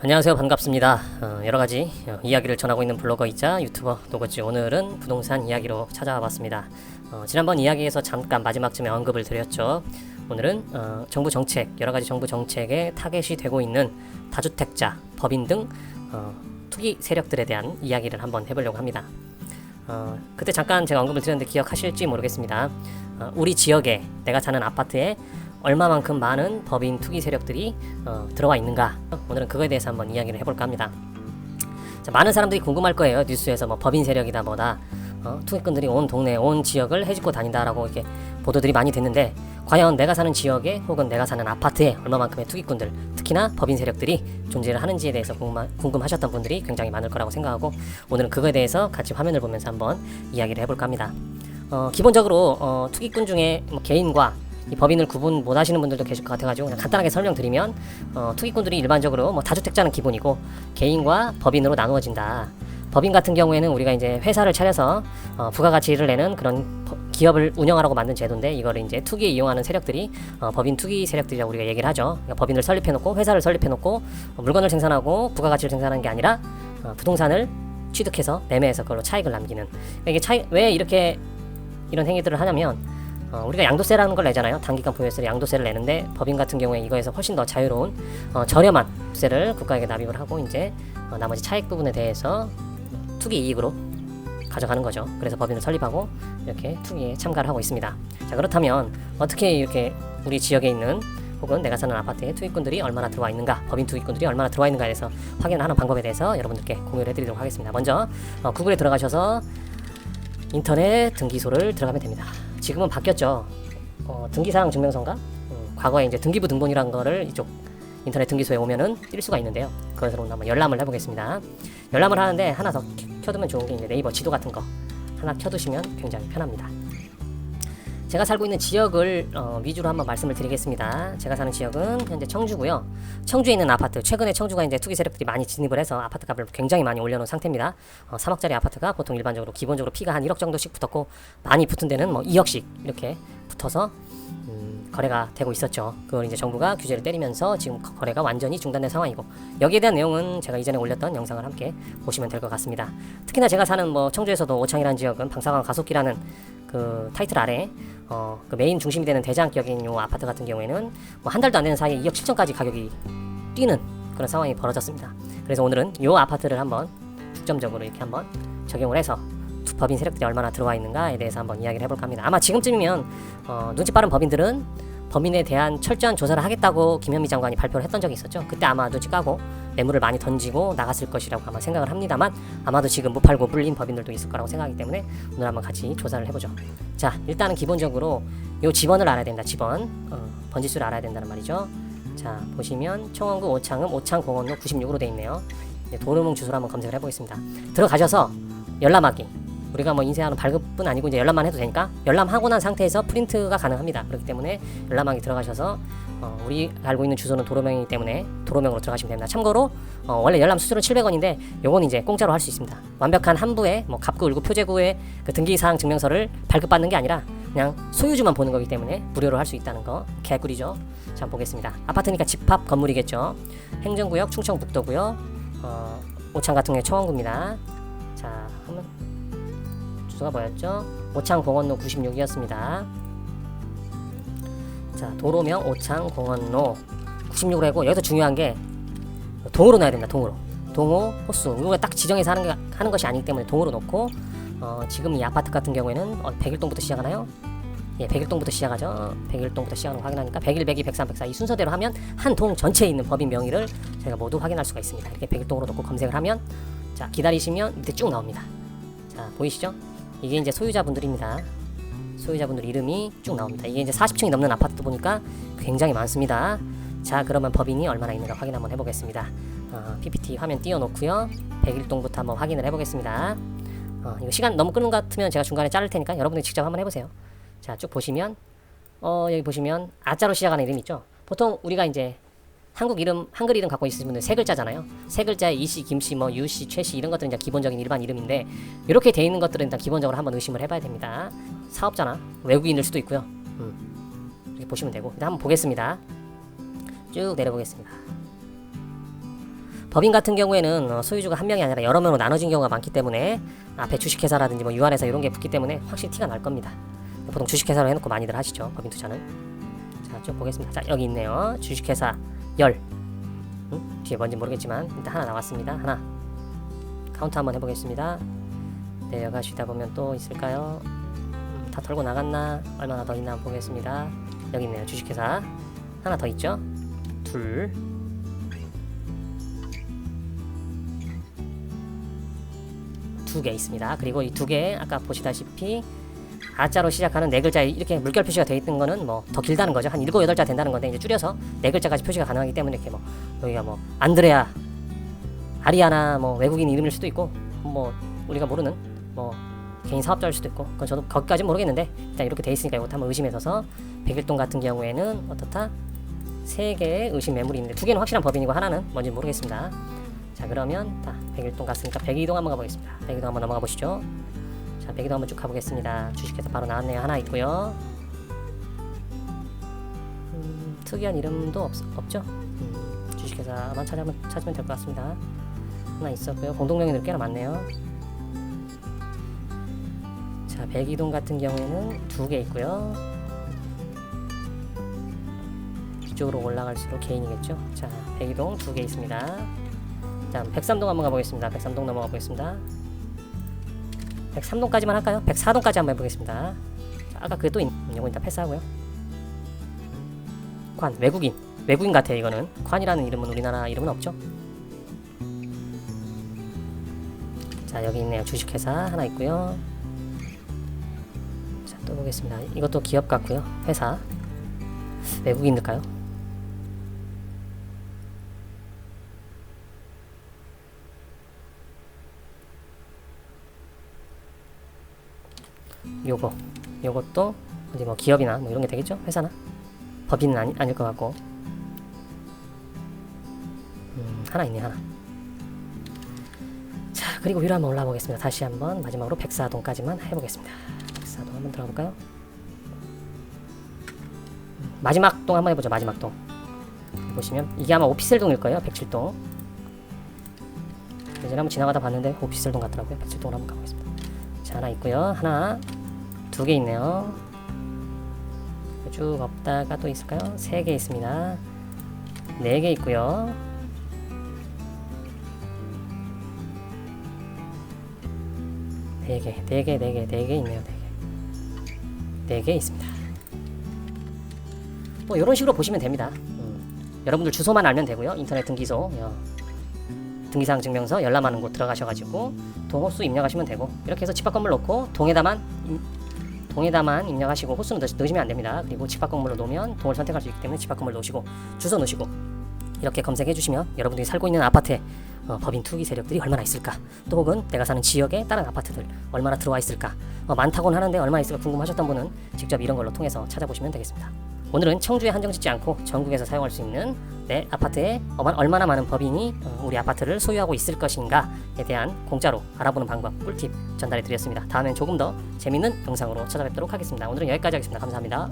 안녕하세요. 반갑습니다. 여러가지 이야기를 전하고 있는 블로거이자 유튜버 노거지. 오늘은 부동산 이야기로 찾아와 봤습니다. 지난번 이야기에서 잠깐 마지막쯤에 언급을 드렸죠. 오늘은 정부 정책, 여러가지 정부 정책에 타겟이 되고 있는 다주택자, 법인 등 투기 세력들에 대한 이야기를 한번 해보려고 합니다. 그때 잠깐 제가 언급을 드렸는데 기억하실지 모르겠습니다. 우리 지역에, 내가 사는 아파트에 얼마만큼 많은 법인 투기 세력들이 들어와 있는가, 오늘은 그거에 대해서 한번 이야기를 해볼까 합니다. 자, 많은 사람들이 궁금할 거예요. 뉴스에서 뭐 법인 세력이다 뭐다, 투기꾼들이 온 동네, 온 지역을 헤집고 다닌다라고 이렇게 보도들이 많이 됐는데, 과연 내가 사는 지역에 혹은 내가 사는 아파트에 얼마만큼의 투기꾼들, 특히나 법인 세력들이 존재를 하는지에 대해서 궁금하셨던 분들이 굉장히 많을 거라고 생각하고, 오늘은 그거에 대해서 같이 화면을 보면서 한번 이야기를 해볼까 합니다. 기본적으로 투기꾼 중에 뭐 개인과 이 법인을 구분 못 하시는 분들도 계실 것 같아가지고 그냥 간단하게 설명드리면, 투기꾼들이 일반적으로 뭐 다주택자는 기본이고 개인과 법인으로 나누어진다. 법인 같은 경우에는 우리가 이제 회사를 차려서 부가가치를 내는 그런 기업을 운영하라고 만든 제도인데, 이거를 이제 투기에 이용하는 세력들이 법인 투기 세력들이라고 우리가 얘기를 하죠. 그러니까 법인을 설립해놓고 회사를 설립해놓고 물건을 생산하고 부가가치를 생산하는 게 아니라 부동산을 취득해서 매매해서 그걸로 차익을 남기는. 그러니까 이게 왜 이렇게 이런 행위들을 하냐면, 우리가 양도세라는 걸 내잖아요. 단기간 보유세를 양도세를 내는데, 법인 같은 경우에 이거에서 훨씬 더 자유로운 저렴한 세를 국가에게 납입을 하고 이제 나머지 차익 부분에 대해서 투기 이익으로 가져가는 거죠. 그래서 법인을 설립하고 이렇게 투기에 참가를 하고 있습니다. 자, 그렇다면 어떻게 이렇게 우리 지역에 있는 혹은 내가 사는 아파트에 투기꾼들이 얼마나 들어와 있는가, 법인 투기꾼들이 얼마나 들어와 있는가에 대해서 확인하는 방법에 대해서 여러분들께 공유를 해드리도록 하겠습니다. 먼저 구글에 들어가셔서 인터넷 등기소를 들어가면 됩니다. 지금은 바뀌었죠. 등기사항 증명서인가? 과거에 이제 등기부 등본이라는 거를 이쪽 인터넷 등기소에 오면은 뜰 수가 있는데요. 그것으로 한번 열람을 해보겠습니다. 열람을 하는데 하나 더 켜두면 좋은 게 이제 네이버 지도 같은 거 하나 켜두시면 굉장히 편합니다. 제가 살고 있는 지역을 위주로 한번 말씀을 드리겠습니다. 제가 사는 지역은 현재 청주고요. 청주에 있는 아파트, 최근에 청주가 이제 투기 세력들이 많이 진입을 해서 아파트 값을 굉장히 많이 올려놓은 상태입니다. 3억짜리 아파트가 보통 일반적으로 기본적으로 피가 한 1억 정도씩 붙었고, 많이 붙은 데는 뭐 2억씩 이렇게 붙어서 거래가 되고 있었죠. 그걸 이제 정부가 규제를 때리면서 지금 거래가 완전히 중단된 상황이고, 여기에 대한 내용은 제가 이전에 올렸던 영상을 함께 보시면 될 것 같습니다. 특히나 제가 사는 뭐 청주에서도 오창이라는 지역은 방사광 가속기라는 그 타이틀 아래 그 메인 중심이 되는 대장격인 요 아파트 같은 경우에는 뭐 한 달도 안 되는 사이에 2억 7천까지 가격이 뛰는 그런 상황이 벌어졌습니다. 그래서 오늘은 요 아파트를 한번 중점적으로 이렇게 한번 적용을 해서 법인 세력들이 얼마나 들어와 있는가에 대해서 한번 이야기를 해볼까 합니다. 아마 지금쯤이면 눈치 빠른 법인들은 법인에 대한 철저한 조사를 하겠다고 김현미 장관이 발표를 했던 적이 있었죠. 그때 아마 눈치 까고 매물을 많이 던지고 나갔을 것이라고 아마 생각을 합니다만, 아마도 지금 못 팔고 물린 법인들도 있을 거라고 생각하기 때문에 오늘 한번 같이 조사를 해보죠. 자, 일단은 기본적으로 요 지번을 알아야 된다. 지번 번지수를 알아야 된다는 말이죠. 자, 보시면 청원구 오창읍 오창공원로 96으로 돼 있네요. 도로명 주소를 한번 검색을 해보겠습니다. 들어가셔서 열람하기, 우리가 뭐 인쇄하는 발급은 아니고 이제 열람만 해도 되니까 열람하고 난 상태에서 프린트가 가능합니다. 그렇기 때문에 열람하기 들어가셔서 우리 알고 있는 주소는 도로명이기 때문에 도로명으로 들어가시면 됩니다. 참고로 원래 열람 수수료는 700원인데 요건 이제 공짜로 할 수 있습니다. 완벽한 한부에 뭐 갑구, 을구, 표제구의 그 등기사항 증명서를 발급받는 게 아니라 그냥 소유주만 보는 거기 때문에 무료로 할 수 있다는 거 개꿀이죠. 자, 한번 보겠습니다. 아파트니까 집합 건물이겠죠. 행정구역 충청북도고요. 오창 같은 경우에 청원구입니다. 자, 한번 주소가 뭐였죠? 오창공원로 96이었습니다. 자, 도로명 오창공원로 96으로 하고, 여기서 중요한 게 동으로 넣어야 됩니다. 동호, 호수, 우리가 딱 지정해서 하는 것이 아니기 때문에 동으로 놓고, 지금 이 아파트 같은 경우에는 101동부터 시작하나요? 예, 101동부터 시작하죠. 101동부터 시작하는 거 확인하니까 101, 102, 103, 104 이 순서대로 하면 한 동 전체에 있는 법인 명의를 저희가 모두 확인할 수가 있습니다. 이렇게 101동으로 놓고 검색을 하면, 자, 기다리시면 밑에 쭉 나옵니다. 자, 보이시죠? 이게 이제 소유자분들입니다. 소유자분들 이름이 쭉 나옵니다. 이게 이제 40층이 넘는 아파트 보니까 굉장히 많습니다. 자, 그러면 법인이 얼마나 있는가 확인 한번 해보겠습니다. PPT 화면 띄워놓고요. 101동부터 한번 확인을 해보겠습니다. 이거 시간 너무 끄는 것 같으면 제가 중간에 자를 테니까 여러분이 직접 한번 해보세요. 자, 쭉 보시면 여기 보시면 아자로 시작하는 이름 있죠. 보통 우리가 이제 한글 이름 갖고 있으신 분들 세 글자잖아요. 세 글자에 이씨, 김씨, 뭐 유씨, 최씨 이런 것들은 이제 기본적인 일반 이름인데, 이렇게 돼 있는 것들은 일단 기본적으로 한번 의심을 해봐야 됩니다. 사업자나 외국인일 수도 있고요. 이렇게 보시면 되고, 일단 한번 보겠습니다. 쭉 내려보겠습니다. 법인 같은 경우에는 소유주가 한 명이 아니라 여러 명으로 나눠진 경우가 많기 때문에 앞에 주식회사라든지 뭐 유한회사 이런 게 붙기 때문에 확실히 티가 날 겁니다. 보통 주식회사로 해놓고 많이들 하시죠, 법인 투자는. 자, 쭉 보겠습니다. 자, 여기 있네요. 주식회사 열. 뒤에 뭔지 모르겠지만 일단 하나 나왔습니다. 하나. 카운트 한번 해보겠습니다. 내려가시다 보면 또 있을까요? 다 털고 나갔나? 얼마나 더 있나 한번 보겠습니다. 여기 있네요. 주식회사 하나 더 있죠? 둘. 두 개 있습니다. 그리고 이 두 개 아까 보시다시피 아자로 시작하는 네 글자 이렇게 물결 표시가 되어 있는 거는 뭐 더 길다는 거죠. 한 7, 8자 된다는 건데 이제 줄여서 네 글자까지 표시가 가능하기 때문에 이렇게 뭐 여기가 뭐 안드레아, 아리아나 뭐 외국인 이름일 수도 있고 뭐 우리가 모르는 뭐 개인 사업자일 수도 있고 그건 저도 거기까지는 모르겠는데 일단 이렇게 돼 있으니까 이것도 한번 의심해서 백일동 같은 경우에는 어떻다? 3개의 의심 매물이 있는데 2개는 확실한 법인이고 하나는 뭔지 모르겠습니다. 자, 그러면 백일동 갔으니까 백이동 한번 가보겠습니다. 백이동 한번 넘어가 보시죠. 자, 백이동 한번 쭉 가보겠습니다. 주식회사 바로 나왔네요. 하나 있고요. 특이한 이름도 없죠? 주식회사만 찾으면 될 것 같습니다. 하나 있었고요. 공동명의는 꽤나 많네요. 자, 백이동 같은 경우에는 2개 있고요. 뒤쪽으로 올라갈수록 개인이겠죠. 자, 백이동 2개 있습니다. 자, 백삼동 한번 가보겠습니다. 백삼동 넘어가 보겠습니다. 103동까지만 할까요? 104동까지 한번 해보겠습니다. 자, 아까 그게 또 이거 일단 패스하고요. 관, 외국인 같아요. 이거는 관이라는 이름은 우리나라 이름은 없죠. 자, 여기 있네요. 주식회사 하나 있고요. 자, 또 보겠습니다. 이것도 기업 같고요. 회사 외국인일까요? 요것도 어디 뭐 기업이나 뭐 이런 게 되겠죠? 회사나 법인은 아닐 것 같고. 하나 있네. 하나. 자, 그리고 위로 한번 올라가 보겠습니다. 다시 한번 마지막으로 백사동까지만 해보겠습니다. 백사동 한번 들어가 볼까요? 마지막 동 한번 해보죠. 마지막 동 보시면 이게 아마 오피셀동일 거예요. 107동. 예전에 한번 지나가다 봤는데 오피셀동 같더라고요. 107동으로 한번 가보겠습니다. 자, 하나 있고요. 하나 2개 있네요. 쭉 없다가 또 있을까요? 3개 있습니다. 4개 있고요. 4개 있네요. 4개 있습니다. 뭐 이런 식으로 보시면 됩니다. 여러분들 주소만 알면 되고요. 인터넷 등기소, 등기사항 증명서 열람하는 곳 들어가셔가지고 동호수 입력하시면 되고, 이렇게 해서 집합 건물 놓고 동에다만 입력하시고 호수는 넣으시면 안됩니다. 그리고 집합 건물로 놓으면 동을 선택할 수 있기 때문에 집합 건물 놓으시고 주소 넣으시고 이렇게 검색해 주시면 여러분들이 살고 있는 아파트에 법인 투기 세력들이 얼마나 있을까, 또 혹은 내가 사는 지역에 다른 아파트들 얼마나 들어와 있을까, 많다고는 하는데 얼마나 있을까 궁금하셨던 분은 직접 이런 걸로 통해서 찾아보시면 되겠습니다. 오늘은 청주에 한정짓지 않고 전국에서 사용할 수 있는 내 아파트에 얼마나 많은 법인이 우리 아파트를 소유하고 있을 것인가에 대한 공짜로 알아보는 방법, 꿀팁 전달해 드렸습니다. 다음엔 조금 더 재밌는 영상으로 찾아뵙도록 하겠습니다. 오늘은 여기까지 하겠습니다. 감사합니다.